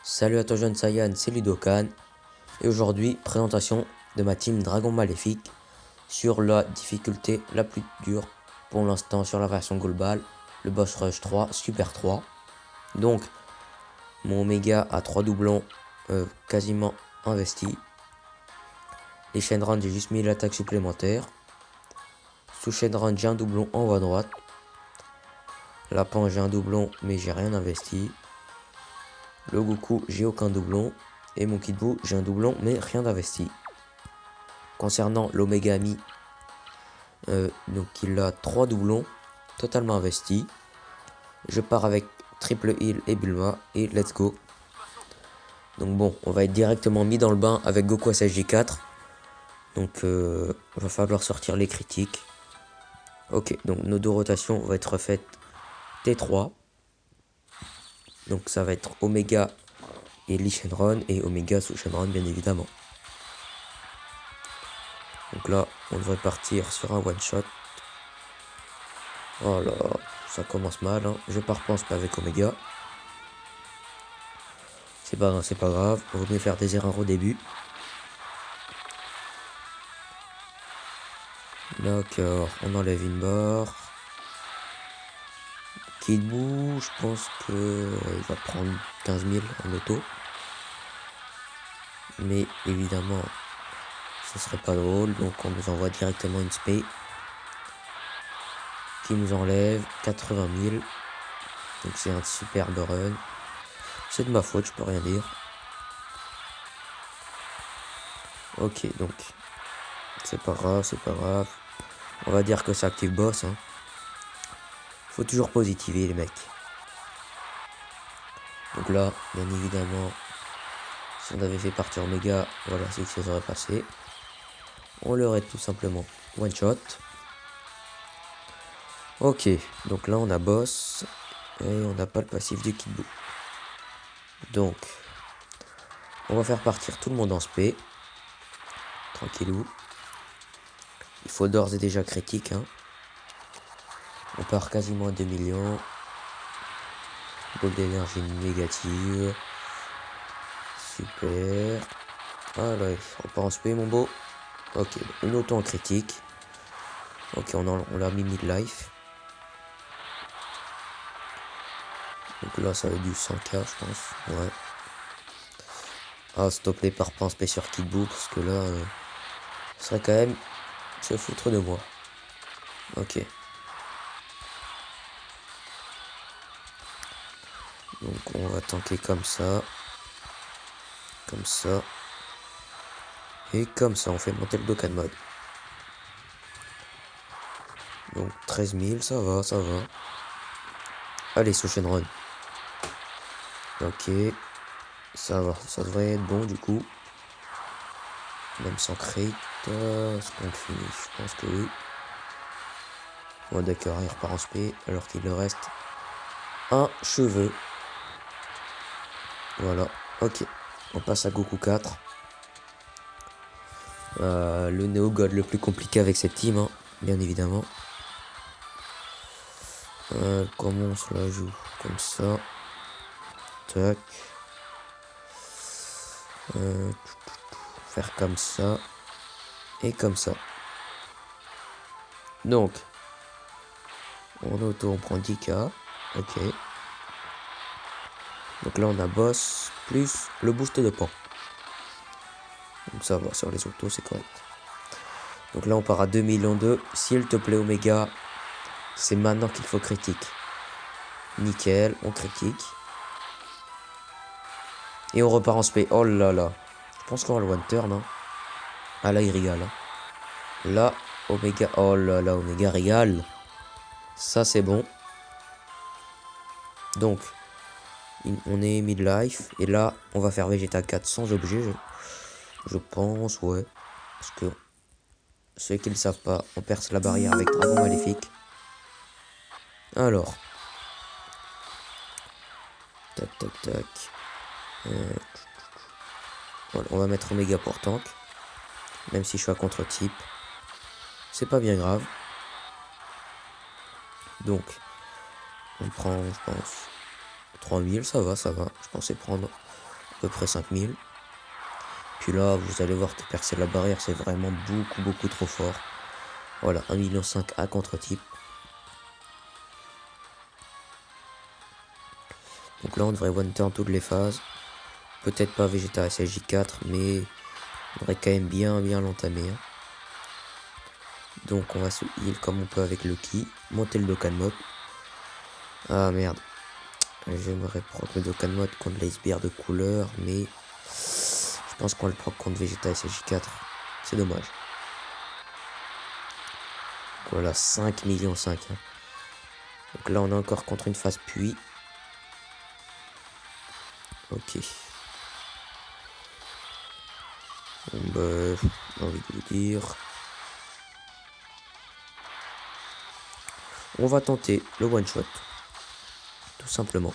Salut à toi jeune Saiyan, c'est Ludokan et aujourd'hui présentation de ma team Dragon Maléfique sur la difficulté la plus dure pour l'instant sur la version globale, le boss rush 3 super 3. Donc mon Omega a 3 doublons quasiment investis. Les Shenron j'ai juste mis l'attaque supplémentaire. Sous Shenron j'ai un doublon en haut à droite. Lapin j'ai un doublon mais j'ai rien investi. Le Goku, j'ai aucun doublon. Et mon Kid Buu, j'ai un doublon, mais rien d'investi. Concernant l'Omega Mi, donc il a 3 doublons, totalement investis. Je pars avec Triple Heal et Bulma, et let's go. Donc bon, on va être directement mis dans le bain avec Goku SSJ4. Donc il va falloir sortir les critiques. Ok, donc nos deux rotations vont être refaites T3. Donc ça va être Omega et Lee Shenron et Omega sous Shenron bien évidemment. Donc là on devrait partir sur un one shot. Oh là, ça commence mal hein. Je pars pense pas avec Omega. C'est pas grave, on vaut mieux faire des erreurs au début. D'accord, on enlève une barre. Kid Buu, je pense que il va prendre 15 000 en auto. Mais évidemment, ce serait pas drôle, donc on nous envoie directement une spé qui nous enlève 80 000. Donc c'est un superbe run. C'est de ma faute, je peux rien dire. Ok, donc c'est pas grave, c'est pas grave. On va dire que c'est active boss. Hein. Faut toujours positiver les mecs. Donc là, bien évidemment, si on avait fait partir Omega, voilà ce qui se serait passé. On l'aurait tout simplement one shot. Ok, donc là on a boss et on n'a pas le passif du Kid Buu. Donc, on va faire partir tout le monde en spé. Tranquillou. Il faut d'ores et déjà critique. Hein. On part quasiment à 2 millions. Boule d'énergie négative. Super. Allez, on part en spé mon beau. Ok, une auto en critique. Ok, on l'a mis mid-life. Donc là, ça va être du 100k, je pense. Ouais. Ah, s'il te plaît, pars pas en spé sur Kid Buu, parce que là, ça serait quand même se foutre de moi. Ok. Donc on va tanker comme ça. Comme ça. Et comme ça, on fait monter le Dokkan mode. Donc 13 000, ça va, ça va. Allez, sous Shenron. Ok. Ça va, ça devrait être bon du coup. Même sans crate. Est-ce qu'on le finit? Je pense que oui. Bon d'accord, il repart en spé alors qu'il lui reste un cheveu. Voilà, ok. On passe à Goku 4. Le Neo God le plus compliqué avec cette team, hein, bien évidemment. Comment on se la joue? Comme ça. Tac. Faire comme ça. Et comme ça. Donc. En auto, on prend 10k. Ok. Donc là, on a boss plus le boost de pan. Donc ça va, sur les autos, c'est correct. Donc là, on part à 2 millions 2. S'il te plaît, Omega, c'est maintenant qu'il faut critique. Nickel, on critique. Et on repart en spé. Oh là là. Je pense qu'on va le one turn. Hein. Ah là, il régale. Hein. Là, Omega. Oh là là, Omega régale. Ça, c'est bon. Donc, on est mid-life. Et là, on va faire Vegeta 4 sans objet. Je pense, ouais. Parce que ceux qui ne le savent pas, on perce la barrière avec Dragon Maléfique. Alors. Tac, tac, tac. Voilà, on va mettre Omega pour tank. Même si je suis à contre-type. C'est pas bien grave. Donc, on prend, je pense, 3000, ça va, ça va. Je pensais prendre à peu près 5000. Puis là, vous allez voir que percer la barrière, c'est vraiment beaucoup trop fort. Voilà, 1,5 million à contre-type. Donc là, on devrait one turn toutes les phases. Peut-être pas Vegeta SSJ4, mais on devrait quand même bien l'entamer. Hein. Donc on va se heal comme on peut avec le ki. Monter le Dokkan Mode. Ah merde. J'aimerais prendre le Dokkan Mode contre l'Icebear de couleur, mais je pense qu'on le prend contre Vegeta SSJ4. C'est dommage. Voilà, 5,5 millions. Hein. Donc là, on est encore contre une phase puits. Ok. Bon, bah, j'ai envie de vous dire. On va tenter le one shot. Tout simplement.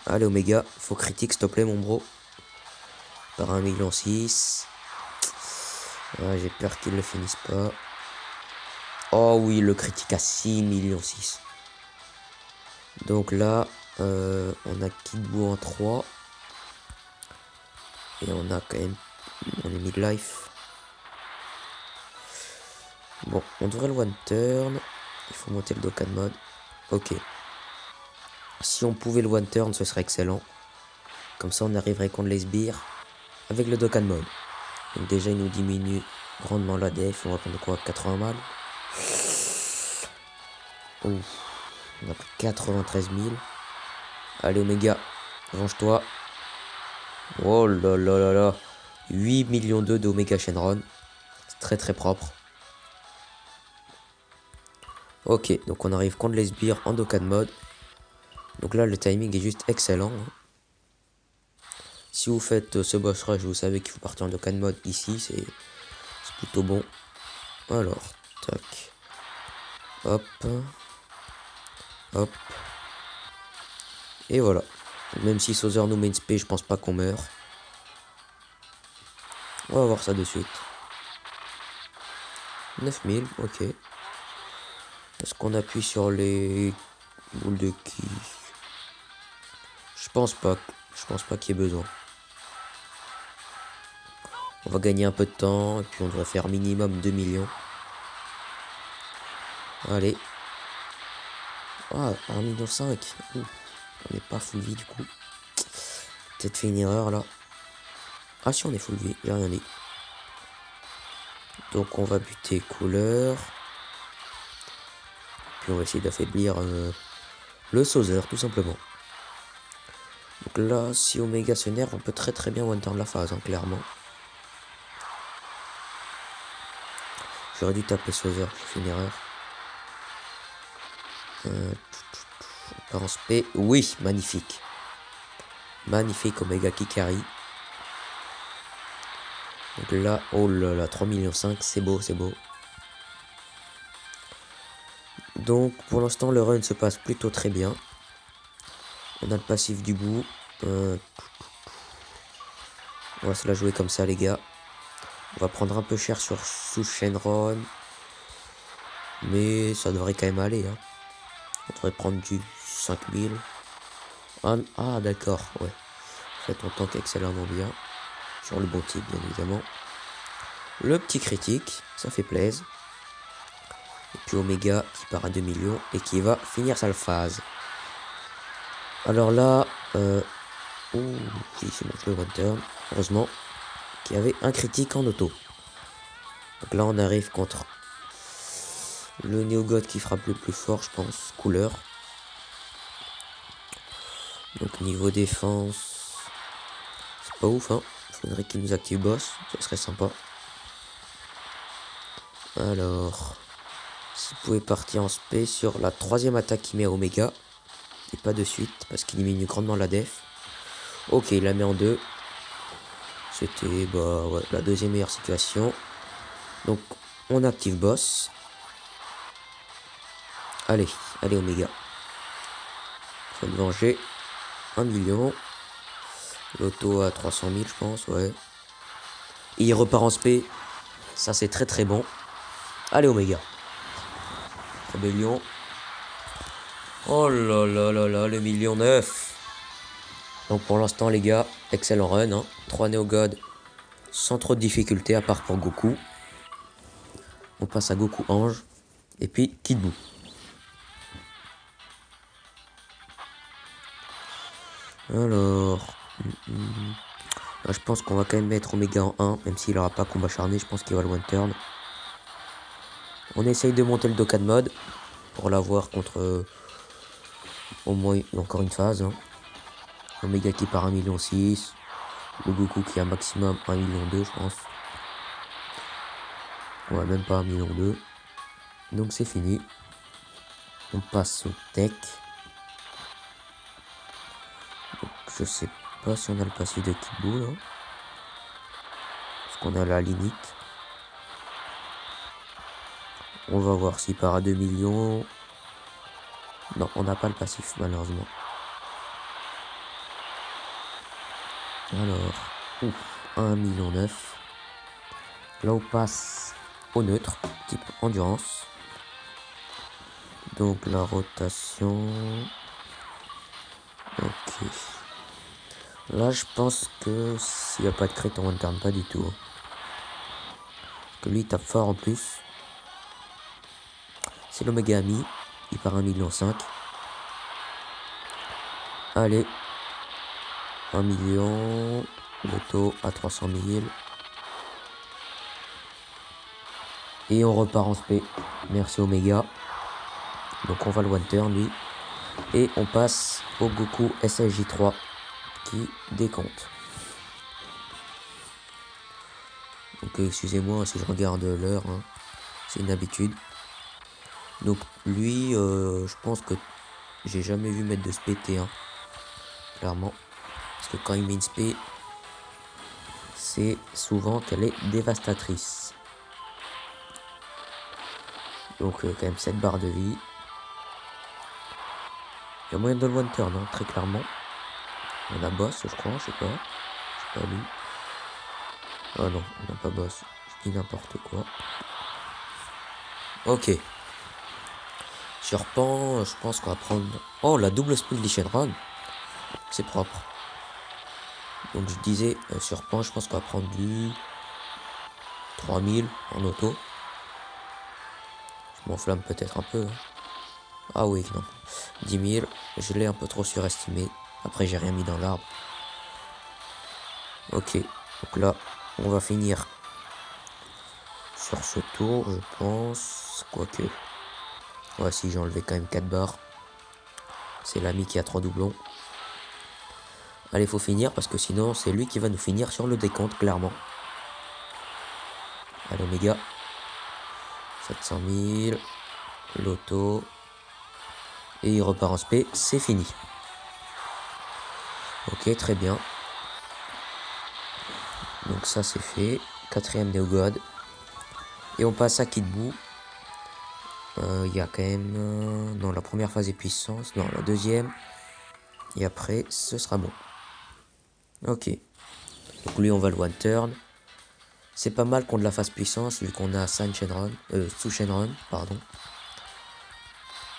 Allez, Omega, faut critique, s'il te plaît, mon bro. Par 1,6 million. Ah, j'ai peur qu'il le finisse pas. Oh oui, le critique à 6,6 millions. Donc là, on a Kid Buu en 3. Et on a quand même... On est midlife. Bon, on devrait le one turn. Il faut monter le Dokkan Mode. Ok. Si on pouvait le one turn, ce serait excellent. Comme ça, on arriverait contre les sbires avec le Dokkan Mode. Donc déjà, il nous diminue grandement la def. On va prendre quoi, 80 mal. Ouh. On a pris 93 000. Allez, Omega, range-toi. Oh là là là là. 8,2 millions d'Omega Shenron. C'est très propre. Ok, donc on arrive contre les sbires en Dokkan Mode. Donc là, le timing est juste excellent. Si vous faites ce boss rush, vous savez qu'il faut partir en Dokkan Mode ici. C'est plutôt bon. Alors, tac. Hop. Hop. Et voilà. Même si Sauzer nous met une spé, je pense pas qu'on meurt. On va voir ça de suite. 9000, ok. Est-ce qu'on appuie sur les boules de ki? Je pense pas. Je pense pas qu'il y ait besoin. On va gagner un peu de temps. Et puis on devrait faire minimum 2 millions. Allez. Ah, 1,5 million. On n'est pas full vie du coup. Peut-être fait une erreur là. Ah si, on est full vie. J'ai rien dit. Donc on va buter couleur. Puis on va essayer d'affaiblir le Sauzer tout simplement. Donc là, si Omega s'énerve, on peut très bien one turn la phase, hein, clairement. J'aurais dû taper Sauzer, j'ai fait une erreur. On part en spé. Oui, magnifique. Magnifique Omega qui carry. Donc là, oh là là, 3,5 millions, c'est beau, c'est beau. Donc pour l'instant, le run se passe plutôt très bien. On a le passif du bout. On va se la jouer comme ça, les gars. On va prendre un peu cher sur sous Shenron. Mais ça devrait quand même aller. Hein. On devrait prendre du 5000. Ah d'accord, ouais. En fait, on tank excellemment bien. Sur le bon type, bien évidemment. Le petit critique, ça fait plaisir. Et puis Omega qui part à 2 millions et qui va finir sa phase. Alors là, ouh, oui, c'est bon, je le one turn. Heureusement qu'il y avait un critique en auto. Donc là, on arrive contre le Néogod qui frappe le plus fort, je pense. Couleur. Donc niveau défense, c'est pas ouf, hein. Faudrait qu'il nous active boss, ça serait sympa. Alors, s'il pouvait partir en spé sur la troisième attaque qui met à Omega. Et pas de suite, parce qu'il diminue grandement la def. Ok, il la met en 2. C'était bah, ouais, la deuxième meilleure situation. Donc, on active boss. Allez, allez Omega. Faut le venger. 1 million. L'auto à 300 000, je pense, ouais. Et il repart en spé. Ça, c'est très bon. Allez Omega. Rébellion. Oh là là là là, le 1,9 million. Donc pour l'instant les gars, excellent run, hein. 3 Néo-God sans trop de difficultés à part pour Goku. On passe à Goku Ange. Et puis Kid Buu. Alors... Là, je pense qu'on va quand même mettre Omega en 1. Même s'il n'aura pas combat acharné, je pense qu'il va le one turn. On essaye de monter le Dokkan mode. Pour l'avoir contre... au moins encore une phase. Hein. Omega qui part 1,6 million. Le Goku qui a maximum 1,2 million je pense. Ouais, même pas 1,2 million. Donc c'est fini. On passe au tech. Donc je sais pas si on a le passif de Kid Buu là. Parce qu'on a la limite. On va voir s'il part à 2 millions. Non, on n'a pas le passif malheureusement. Alors, 1,9 million. Là on passe au neutre, type endurance. Donc la rotation. Ok. Là je pense que s'il n'y a pas de crit on ne turn pas du tout. Parce que lui il tape fort en plus. C'est l'Omega Ami. Il part 1,5 million. Allez. 1 million. L'auto à 300 000. Et on repart en SP. Merci Omega. Donc on va le one turn lui. Et on passe au Goku SSJ3 qui décompte. Donc excusez-moi si je regarde l'heure. Hein. C'est une habitude. Donc lui, je pense que j'ai jamais vu mettre de SP T1. Clairement. Parce que quand il met une SP, c'est souvent qu'elle est dévastatrice. Donc quand même 7 barres de vie. Il y a moyen de le one turn, hein, très clairement. On a boss, je crois, je sais pas. Je sais pas lui. Ah non, on n'a pas boss. Je dis n'importe quoi. Ok. Sur Pan, je pense qu'on va prendre... Oh, la double speed de Shenron. C'est propre. Donc je disais, sur Pan, je pense qu'on va prendre du 3000 en auto. Je m'enflamme peut-être un peu. Hein. Ah oui, non. 10 000, je l'ai un peu trop surestimé. Après, j'ai rien mis dans l'arbre. Ok, donc là, on va finir sur ce tour, je pense. Quoique. Ouais, si j'ai enlevé quand même 4 barres. C'est l'ami qui a 3 doublons. Allez, faut finir parce que sinon, c'est lui qui va nous finir sur le décompte, clairement. Allez, Omega. 700 000. L'auto. Et il repart en SP. C'est fini. Ok, très bien. Donc ça, c'est fait. 4ème Néo-God. Et on passe à Kid Buu. Il y a quand même... non, la première phase est puissance. Non, la deuxième. Et après, ce sera bon. Ok. Donc lui, on va le one turn. C'est pas mal qu'on de la phase puissance, vu qu'on a San Shenron. Sous Shenron, pardon.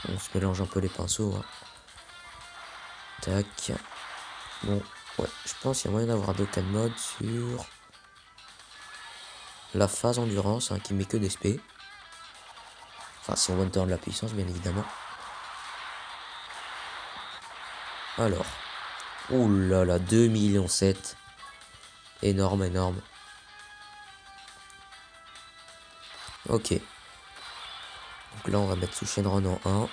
On se mélange un peu les pinceaux. Hein. Tac. Bon, ouais. Je pense qu'il y a moyen d'avoir Dokkan mode sur... la phase endurance, hein, qui met que des SP. Enfin, si on one turn la puissance, bien évidemment. Alors. Ouh là là, 2,7 millions. Énorme, énorme. Ok. Donc là, on va mettre sous Shenron en 1.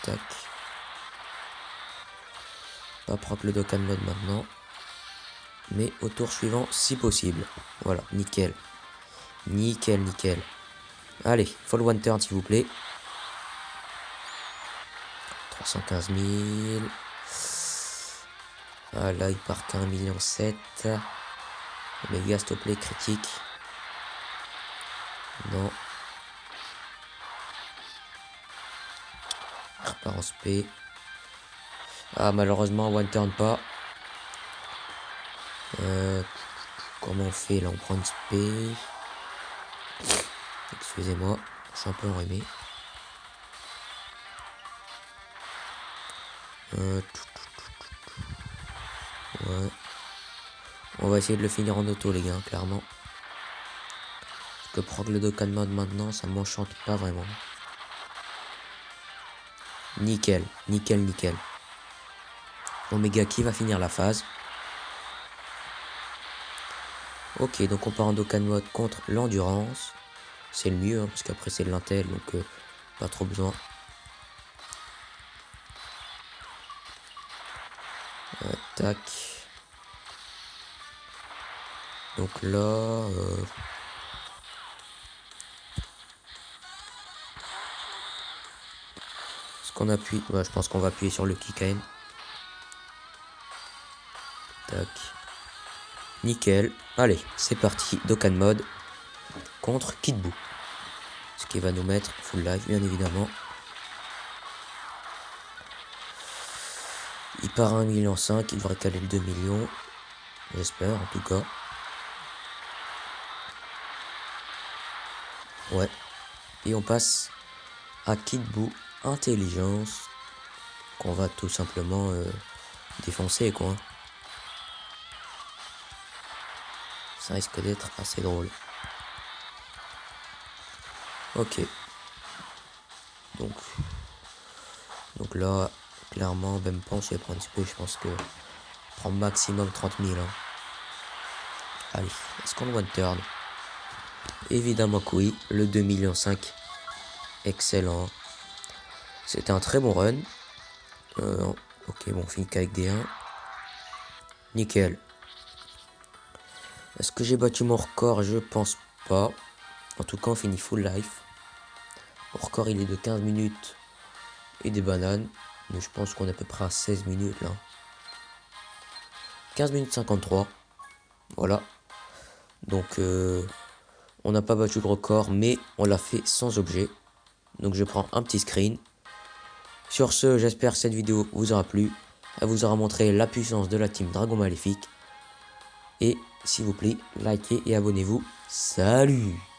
Tac. Pas propre le Dokkan mode maintenant. Mais au tour suivant, si possible. Voilà, nickel. Nickel, nickel. Allez, full one turn s'il vous plaît. 315 000. Ah là, il part qu'à 1,7 million. Omega, s'il te plaît, critique. Non. Il repart en SP. Ah, malheureusement, one turn pas. Comment on fait là? On prend une SP. Excusez-moi, je suis un peu enrhumé. Ouais. On va essayer de le finir en auto, les gars, clairement. Parce que prendre le Dokkan Mode maintenant, ça m'enchante pas vraiment. Nickel, nickel, nickel. Omega qui va finir la phase. Ok, donc on part en Dokkan Mode contre l'endurance. C'est le mieux, hein, parce qu'après c'est de l'intel, donc pas trop besoin. Tac. Donc là... est-ce qu'on appuie? Ouais, je pense qu'on va appuyer sur le kick quand même. Tac. Nickel. Allez, c'est parti. Dokkan Mode contre Kid Buu. Ce qui va nous mettre full life, bien évidemment. Il part à 1,5 million, il devrait caler le 2 millions. J'espère, en tout cas. Ouais. Et on passe à Kid Buu Intelligence. Qu'on va tout simplement défoncer, quoi. Ça risque d'être assez drôle. Ok. Donc là, clairement, même pas, je vais prendre SP, je pense que prend maximum 30 000. Hein. Allez, est-ce qu'on one turn? Évidemment que oui, le 2,5 millions. Excellent. C'était un très bon run. Ok, bon, on finit qu'avec des 1. Nickel. Est-ce que j'ai battu mon record? Je pense pas. En tout cas, on finit full life. Mon record, il est de 15 minutes et des bananes. Mais je pense qu'on est à peu près à 16 minutes là. 15 minutes 53. Voilà. Donc, on n'a pas battu le record, mais on l'a fait sans objet. Donc, je prends un petit screen. Sur ce, j'espère que cette vidéo vous aura plu. Elle vous aura montré la puissance de la team Dragon Maléfique. Et s'il vous plaît, likez et abonnez-vous. Salut!